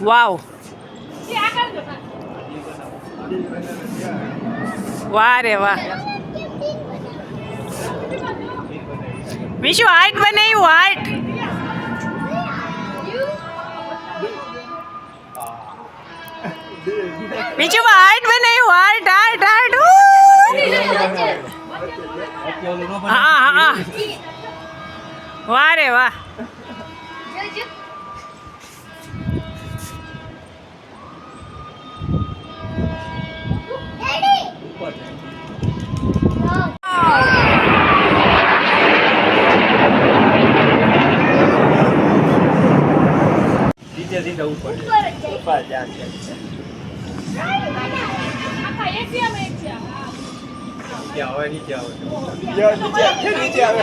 વાવ વાહ રે વાહ વિશુ હાર્ટ બનાવ્યું હાર્ટ વિશુ હાર્ટ બનાવ્યું હાર્ટ હાર્ટ હાર્ટ હા હા વાહ રે વાહ नीचे ऊपर जा क्या हुआ नीचे आओ नीचे आओ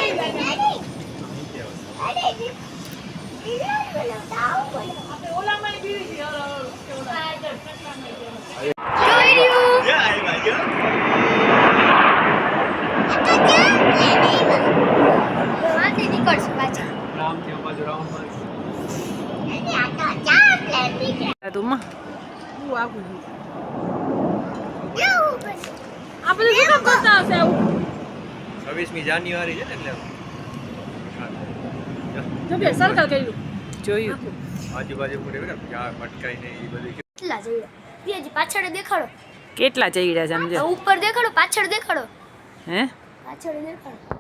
छब्बीसमी जान्युआरी है એટલે સર્કલ કર્યું જોયું આજુબાજુ પડે બેટા મટકાઈ ને એ બધી કેટલા જઈડા બીજી પાછળ દેખાડો કેટલા ચડ્યા સમજો ઉપર દેખાડો પાછળ દેખાડો હે પાછળ દેખાડો